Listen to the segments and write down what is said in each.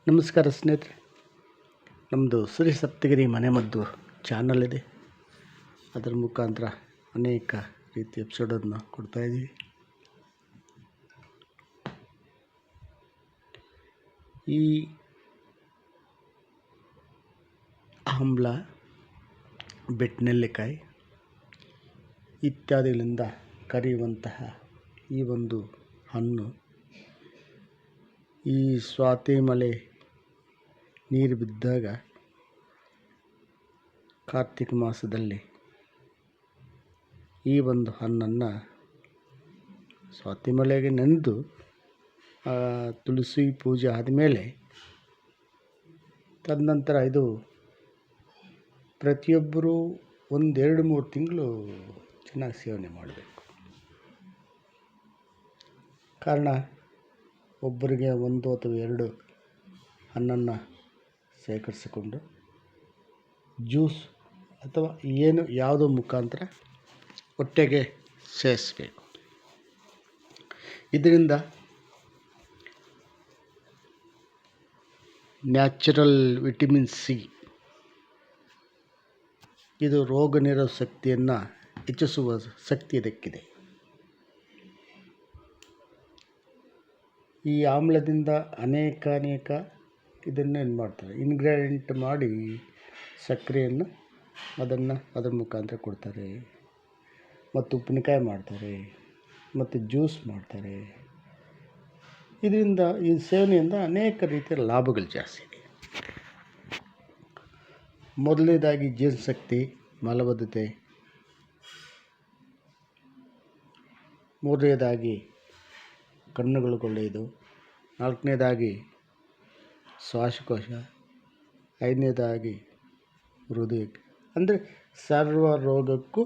ನಮಸ್ಕಾರ ಸ್ನೇಹಿತರೆ, ನಮ್ಮದು ಶ್ರೀ ಸಪ್ತಗಿರಿ ಮನೆಮದ್ದು ಚಾನಲ್ ಇದೆ. ಅದರ ಮುಖಾಂತರ ಅನೇಕ ರೀತಿಯ ಎಪಿಸೋಡನ್ನು ಕೊಡ್ತಾಯಿದ್ದೀವಿ. ಈ ಆಮ್ಲ, ಬೆಟ್ನೆಲ್ಲಿಕಾಯಿ ಇತ್ಯಾದಿಗಳಿಂದ ಕರೆಯುವಂತಹ ಈ ಒಂದು ಹಣ್ಣು ಈ ಸ್ವಾತಿ ಮಳೆ ನೀರು ಬಿದ್ದಾಗ ಕಾರ್ತಿಕ ಮಾಸದಲ್ಲಿ ಈ ಒಂದು ಹಣ್ಣನ್ನು ಸ್ವಾತಿ ಮಳೆಗೆ ನೆನೆದು ತುಳಸಿ ಪೂಜೆ ಆದಮೇಲೆ ತದನಂತರ ಇದು ಪ್ರತಿಯೊಬ್ಬರೂ 1-2-3 ತಿಂಗಳು ಚೆನ್ನಾಗಿ ಸೇವನೆ ಮಾಡಬೇಕು. ಕಾರಣ ಒಬ್ಬರಿಗೆ 1 ಅಥವಾ 2 ಹಣ್ಣನ್ನು ಸೇಕರಿಸಿಕೊಂಡು ಜ್ಯೂಸ್ ಅಥವಾ ಯಾವುದೋ ಮುಖಾಂತರ ಹೊಟ್ಟೆಗೆ ಸೇರಿಸಬೇಕು. ಇದರಿಂದ ನ್ಯಾಚುರಲ್ ವಿಟಮಿನ್ ಸಿ ಇದು ರೋಗ ನಿರೋಧಕ ಶಕ್ತಿಯನ್ನು ಹೆಚ್ಚಿಸುವ ಶಕ್ತಿ ಇದಕ್ಕಿದೆ. ಈ ಆಮ್ಲದಿಂದ ಅನೇಕ ಇದನ್ನು ಏನು ಮಾಡ್ತಾರೆ, ಇಂಗ್ರೀಡಿಯೆಂಟ್ ಮಾಡಿ ಸಕ್ಕರೆಯನ್ನು ಅದರ ಮುಖಾಂತರ ಕೊಡ್ತಾರೆ, ಮತ್ತು ಉಪ್ಪಿನಕಾಯಿ ಮಾಡ್ತಾರೆ, ಮತ್ತು ಜ್ಯೂಸ್ ಮಾಡ್ತಾರೆ. ಇದರಿಂದ ಈ ಸೇವನೆಯಿಂದ ಅನೇಕ ರೀತಿಯ ಲಾಭಗಳು ಜಾಸ್ತಿ ಇದೆ. ಮೊದಲನೇದಾಗಿ ಜೀರ್ಣಶಕ್ತಿ, ಮಲಬದ್ಧತೆ. ಮೂರನೇದಾಗಿ ಕಣ್ಣುಗಳು ಒಳ್ಳೆಯದು. 4ನೇದಾಗಿ ಶ್ವಾಸಕೋಶ. 5ನೇದಾಗಿ ಹೃದಯಕ್ಕೆ. ಅಂದರೆ ಸರ್ವ ರೋಗಕ್ಕೂ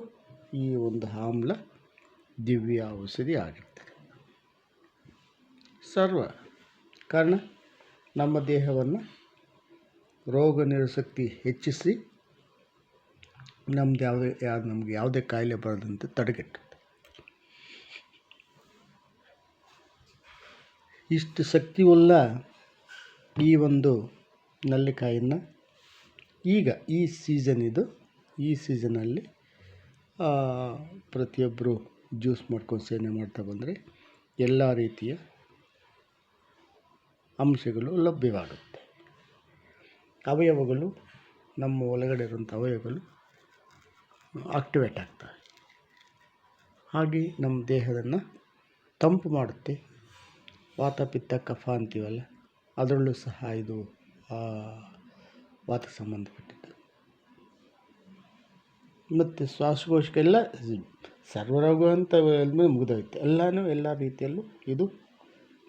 ಈ ಒಂದು ಆಮ್ಲ ದಿವ್ಯ ಔಷಧಿ ಆಗಿರ್ತದೆ. ಕಾರಣ ನಮ್ಮ ದೇಹವನ್ನು ರೋಗ ನಿರೋಧಕ ಶಕ್ತಿ ಹೆಚ್ಚಿಸಿ ನಮಗೆ ಯಾವುದೇ ಕಾಯಿಲೆ ಬರದಂತೆ ತಡೆಗಟ್ಟುತ್ತೆ. ಇಷ್ಟು ಶಕ್ತಿಯುಳ್ಳ ಈ ಒಂದು ನೆಲ್ಲಿಕಾಯನ್ನು ಈಗ ಈ ಸೀಸನಲ್ಲಿ ಪ್ರತಿಯೊಬ್ಬರು ಜ್ಯೂಸ್ ಮಾಡ್ಕೊಂಡು ಸೇವನೆ ಮಾಡ್ತಾ ಬಂದರೆ ಎಲ್ಲ ರೀತಿಯ ಅಂಶಗಳು ಲಭ್ಯವಾಗುತ್ತೆ. ಅವಯವಗಳು, ನಮ್ಮ ಒಳಗಡೆ ಇರುವಂಥ ಅವಯವಗಳು ಆಕ್ಟಿವೇಟ್ ಆಗ್ತವೆ. ಹಾಗೆ ನಮ್ಮ ದೇಹವನ್ನು ತಂಪು ಮಾಡುತ್ತೆ. ವಾತ ಪಿತ್ತ ಕಫ ಅಂತೀವಲ್ಲ, ಅದರಲ್ಲೂ ಸಹ ಇದು ವಾತಕ್ಕೆ ಸಂಬಂಧಪಟ್ಟಿದ್ದು. ಮತ್ತು ಶ್ವಾಸಕೋಶಕ್ಕೆಲ್ಲ ಸರ್ವರೋಗ ಅಂತ ಮುಗಿದೋಯ್ತು. ಎಲ್ಲ ರೀತಿಯಲ್ಲೂ ಇದು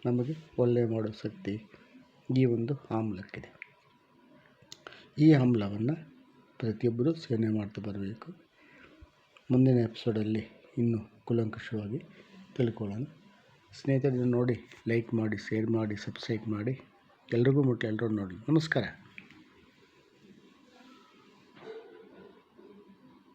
ನಮಗೆ ಒಳ್ಳೆಯ ಮಾಡೋ ಶಕ್ತಿ ಈ ಒಂದು ಆಮ್ಲಕ್ಕಿದೆ. ಈ ಆಮ್ಲವನ್ನು ಪ್ರತಿಯೊಬ್ಬರು ಸೇವನೆ ಮಾಡ್ತಾ ಬರಬೇಕು. ಮುಂದಿನ ಎಪಿಸೋಡಲ್ಲಿ ಇನ್ನೂ ಕೂಲಂಕಷವಾಗಿ ತಿಳ್ಕೊಳ್ಳೋಣ. ಸ್ನೇಹಿತರನ್ನು ನೋಡಿ ಲೈಕ್ ಮಾಡಿ, ಶೇರ್ ಮಾಡಿ, ಸಬ್ಸ್ಕ್ರೈಬ್ ಮಾಡಿ. ಎಲ್ರಿಗೂ ಮುಟ್ಟಿ ಎಲ್ಲರೂ ನೋಡಿ. ನಮಸ್ಕಾರ.